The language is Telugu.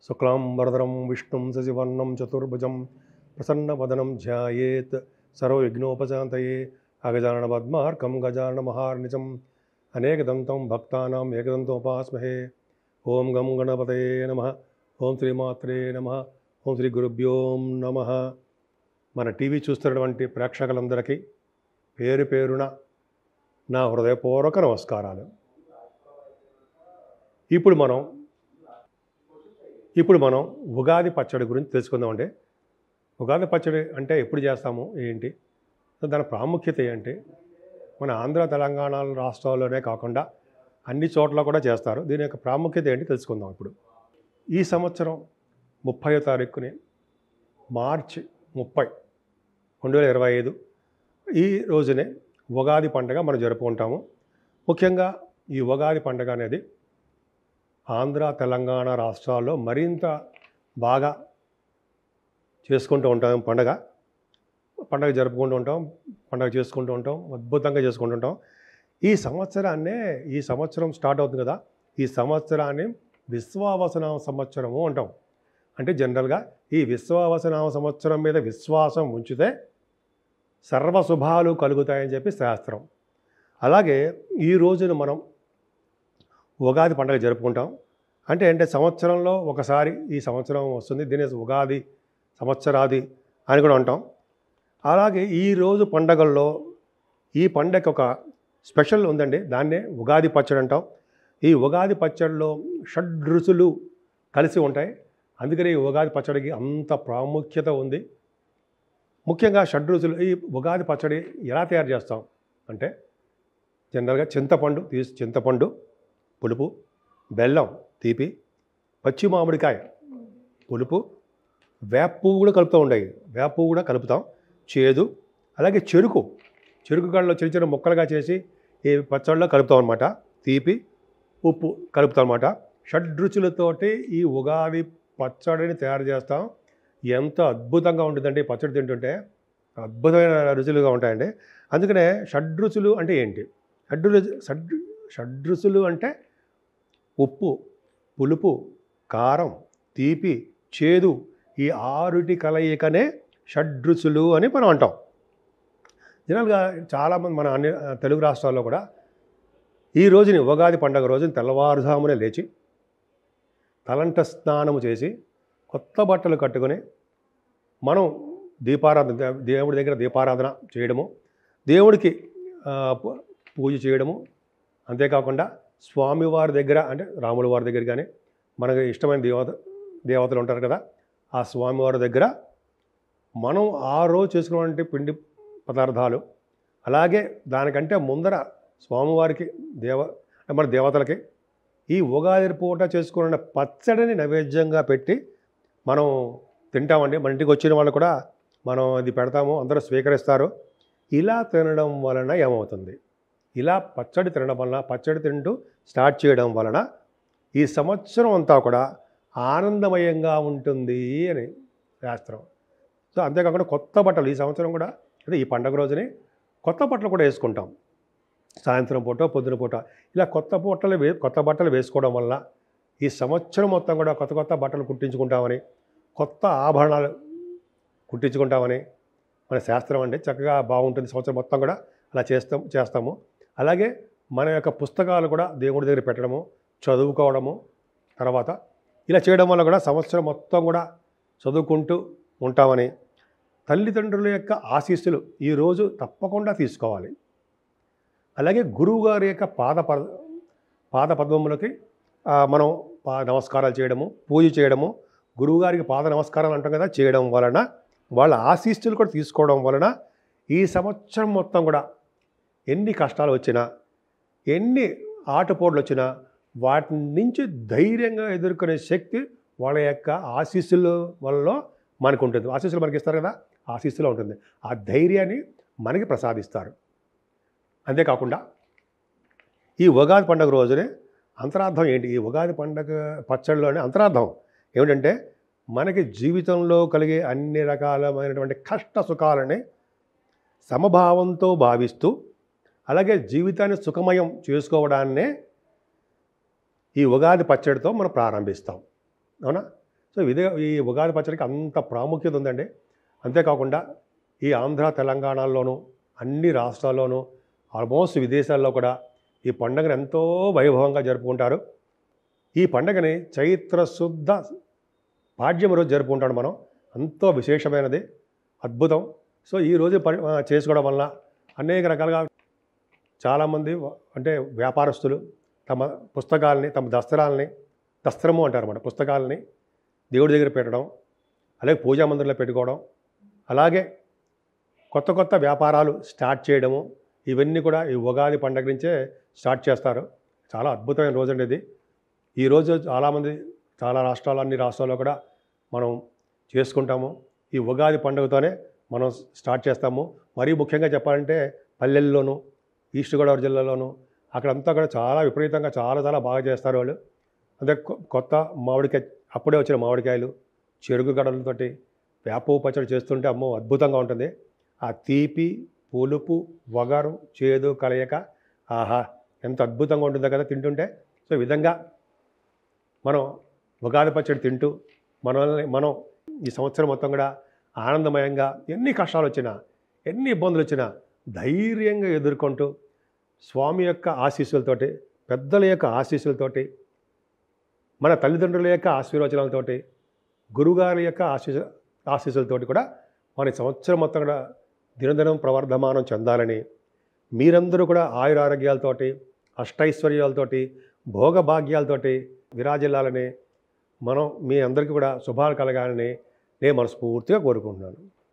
శుక్లాంబరధరం విష్ణుం శశివర్ణం చతుర్భుజం ప్రసన్నవదనం ధ్యాయేత్ సర్వవిఘ్నోపశాంతయే అగజానన పద్మార్కం గజానన మహార్నిజం అనేకదంతం భక్తానాం ఏకదంతోపాస్మహే. ఓం గం గణపతయే నమః. ఓం శ్రీమాత్రే నమః. ఓం శ్రీ గురుభ్యో నమః. మన టీవీ చూస్తున్నటువంటి ప్రేక్షకులందరికీ పేరు పేరున నా హృదయపూర్వక నమస్కారాలు. ఇప్పుడు మనం ఉగాది పచ్చడి గురించి తెలుసుకుందామండి. ఉగాది పచ్చడి అంటే ఎప్పుడు చేస్తాము, ఏంటి, దాని ప్రాముఖ్యత ఏంటి, మన ఆంధ్ర తెలంగాణ రాష్ట్రాల్లోనే కాకుండా అన్ని చోట్ల కూడా చేస్తారు. దీని యొక్క ప్రాముఖ్యత ఏంటి తెలుసుకుందాం. ఇప్పుడు ఈ సంవత్సరం 30వ తారీఖుని మార్చి 30, 2025 ఈ రోజునే ఉగాది పండుగ మనం జరుపుకుంటాము. ముఖ్యంగా ఈ ఉగాది పండుగ అనేది ఆంధ్ర తెలంగాణ రాష్ట్రాల్లో మరింత బాగా చేసుకుంటూ ఉంటాం. పండగ జరుపుకుంటూ ఉంటాం, పండగ చేసుకుంటూ ఉంటాం, అద్భుతంగా చేసుకుంటూ ఉంటాం. ఈ సంవత్సరం స్టార్ట్ అవుతుంది కదా, ఈ సంవత్సరాన్ని విశ్వావసనామ సంవత్సరము అంటాం. అంటే జనరల్గా ఈ విశ్వావసనామ సంవత్సరం మీద విశ్వాసం ఉంచితే సర్వశుభాలు కలుగుతాయని చెప్పి శాస్త్రం. అలాగే ఈ రోజున మనం ఉగాది పండుగ జరుపుకుంటాం. అంటే సంవత్సరంలో ఒకసారి ఈ సంవత్సరం వస్తుంది, దీని ఉగాది సంవత్సరాది అని కూడా అంటాం. అలాగే ఈరోజు పండగల్లో ఈ పండగ ఒక స్పెషల్ ఉందండి, దాన్నే ఉగాది పచ్చడి అంటాం. ఈ ఉగాది పచ్చడిలో షడ్రుచులు కలిసి ఉంటాయి, అందుకని ఈ ఉగాది పచ్చడికి అంత ప్రాముఖ్యత ఉంది. ముఖ్యంగా షడ్రుచులు. ఈ ఉగాది పచ్చడి ఎలా తయారు చేస్తాం అంటే జనరల్గా చింతపండు పులుపు, బెల్లం తీపి, పచ్చి మామిడికాయ పులుపు, వేప పువ్వు కూడా కలుపుతాం, చేదు, అలాగే చెరుకు గడలో చిన్న చిన్న ముక్కలుగా చేసి ఈ పచ్చడిలో కలుపుతాం అనమాట. తీపి, ఉప్పు కలుపుతాం అనమాట. షడ్రుచులతోటి ఈ ఉగాది పచ్చడిని తయారు చేస్తాం. ఎంత అద్భుతంగా ఉంటుందంటే ఈ పచ్చడి తింటుంటే అద్భుతమైన రుచులుగా ఉంటాయండి. అందుకనే షడ్రుచులు అంటే ఏంటి? షడ్రుచులు అంటే ఉప్పు, పులుపు, కారం, తీపి, చేదు, ఈ 6 కలయికనే షడ్రుచులు అని మనం అంటాం. జనరల్గా చాలామంది మన అన్ని తెలుగు రాష్ట్రాల్లో కూడా ఈ రోజుని ఉగాది పండుగ రోజుని తెల్లవారుజామునే లేచి తలంట స్నానము చేసి కొత్త బట్టలు కట్టుకొని మనం దేవుడి దగ్గర దీపారాధన చేయడము, దేవుడికి పూజ చేయడము, అంతేకాకుండా స్వామివారి దగ్గర అంటే రాముల వారి దగ్గర కానీ మనకు ఇష్టమైన దేవతలు ఉంటారు కదా, ఆ స్వామివారి దగ్గర మనం ఆ రోజు చేసుకున్నటువంటి పిండి పదార్థాలు, అలాగే దానికంటే ముందర స్వామివారికి మన దేవతలకి ఈ ఉగాది పూట చేసుకున్న పచ్చడిని నైవేద్యంగా పెట్టి మనం తింటామండి. మన ఇంటికి వచ్చిన వాళ్ళు కూడా మనం ఇది పెడతాము, అందరూ స్వీకరిస్తారు. ఇలా తినడం వలన ఏమవుతుంది? ఇలా పచ్చడి తింటూ స్టార్ట్ చేయడం వలన ఈ సంవత్సరం అంతా కూడా ఆనందమయంగా ఉంటుంది అని శాస్త్రం. సో అంతేకాకుండా కొత్త బట్టలు ఈ సంవత్సరం కూడా అంటే ఈ పండగ రోజుని కొత్త బట్టలు కూడా వేసుకుంటాం. సాయంత్రం పూట, పొద్దున పూట ఇలా కొత్త బట్టలు వేసుకోవడం వల్ల ఈ సంవత్సరం మొత్తం కూడా కొత్త బట్టలు కుట్టించుకుంటామని, కొత్త ఆభరణాలు కుట్టించుకుంటామని మన శాస్త్రం. అంటే చక్కగా బాగుంటుంది సంవత్సరం మొత్తం కూడా అలా చేస్తాము. అలాగే మన యొక్క పుస్తకాలు కూడా దేవుడి దగ్గర పెట్టడము, చదువుకోవడము, తర్వాత ఇలా చేయడం వల్ల కూడా సంవత్సరం మొత్తం కూడా చదువుకుంటూ ఉంటామని, తల్లిదండ్రుల యొక్క ఆశీస్సులు ఈరోజు తప్పకుండా తీసుకోవాలి. అలాగే గురువుగారి యొక్క పాద పద్మములకి మనం నమస్కారాలు చేయడము, పూజ చేయడము, గురువుగారికి పాద నమస్కారాలు అంటాం కదా, చేయడం వలన వాళ్ళ ఆశీస్సులు కూడా తీసుకోవడం వలన ఈ సంవత్సరం మొత్తం కూడా ఎన్ని కష్టాలు వచ్చినా, ఎన్ని ఆటుపోట్లు వచ్చినా వాటి నుంచి ధైర్యంగా ఎదుర్కొనే శక్తి వాళ్ళ యొక్క ఆశీస్సుల వల్ల మనకు ఉంటుంది. ఆశీస్సులు మనకి ఇస్తారు కదా, ఆశీస్సులో ఉంటుంది. ఆ ధైర్యాన్ని మనకి ప్రసాదిస్తారు. అంతేకాకుండా ఈ ఉగాది పండుగ రోజునే అంతరార్థం ఏంటి? ఈ ఉగాది పండుగ పచ్చడిలోనే అంతరార్థం ఏమిటంటే మనకి జీవితంలో కలిగే అన్ని రకాలమైనటువంటి కష్ట సుఖాలని సమభావంతో భావిస్తూ, అలాగే జీవితాన్ని సుఖమయం చేసుకోవడాన్నే ఈ ఉగాది పచ్చడితో మనం ప్రారంభిస్తాం. అవునా? సో ఈ ఉగాది పచ్చడికి అంత ప్రాముఖ్యత ఉందండి. అంతేకాకుండా ఈ ఆంధ్ర తెలంగాణలోనూ అన్ని రాష్ట్రాల్లోనూ ఆల్మోస్ట్ విదేశాల్లో కూడా ఈ పండుగను ఎంతో వైభవంగా జరుపుకుంటారు. ఈ పండుగని చైత్ర శుద్ధ పాడ్యం రోజు జరుపుకుంటాడు మనం. ఎంతో విశేషమైనది, అద్భుతం. సో ఈ రోజు చేసుకోవడం వలన అనేక రకాలుగా చాలామంది అంటే వ్యాపారస్తులు తమ పుస్తకాలని, తమ దస్త్రము అంటారు అన్నమాట, పుస్తకాలని దేవుడి దగ్గర పెట్టడం, అలాగే పూజా మందిరంలో పెట్టుకోవడం, అలాగే కొత్త కొత్త వ్యాపారాలు స్టార్ట్ చేయడము, ఇవన్నీ కూడా ఈ ఉగాది పండుగ నుంచే స్టార్ట్ చేస్తారు. చాలా అద్భుతమైన రోజు అండి ఇది. ఈరోజు చాలామంది అన్ని రాష్ట్రాల్లో కూడా మనం చేసుకుంటాము. ఈ ఉగాది పండుగతోనే మనం స్టార్ట్ చేస్తాము. మరీ ముఖ్యంగా చెప్పాలంటే పల్లెల్లోనూ, ఈస్ట్ గోదావరి జిల్లాలోనూ అక్కడంతా కూడా చాలా విపరీతంగా చాలా బాగా చేస్తారు వాళ్ళు. అంటే కొత్త మామిడికాయ, అప్పుడే వచ్చిన మామిడికాయలు, చెరుకు గడలతోటి వేప పచ్చడి చేస్తుంటే అమ్మో అద్భుతంగా ఉంటుంది. ఆ తీపి, పులుపు, వగరు, చేదు కలయిక ఆహా ఎంత అద్భుతంగా ఉంటుందో కదా తింటుంటే. సో ఈ విధంగా మనం ఉగాది పచ్చడి తింటూ మనం ఈ సంవత్సరం మొత్తం కూడా ఆనందమయంగా ఎన్ని కష్టాలు వచ్చినా, ఎన్ని ఇబ్బందులు వచ్చినా ధైర్యంగా ఎదుర్కొంటూ స్వామి యొక్క ఆశీస్సులతోటి, పెద్దల యొక్క ఆశీస్సులతోటి, మన తల్లిదండ్రుల యొక్క ఆశీర్వచనాలతోటి, గురుగారి యొక్క ఆశీస్సులతోటి కూడా మన సంవత్సరం మొత్తం కూడా దినదినం ప్రవర్ధమానం చెందాలని, మీరందరూ కూడా ఆయురారోగ్యాలతోటి, అష్టైశ్వర్యాలతోటి, భోగభాగ్యాలతోటి విరాజిల్లాలని, మీ అందరికీ కూడా శుభాలు కలగాలని నేను మనస్ఫూర్తిగా కోరుకుంటున్నాను.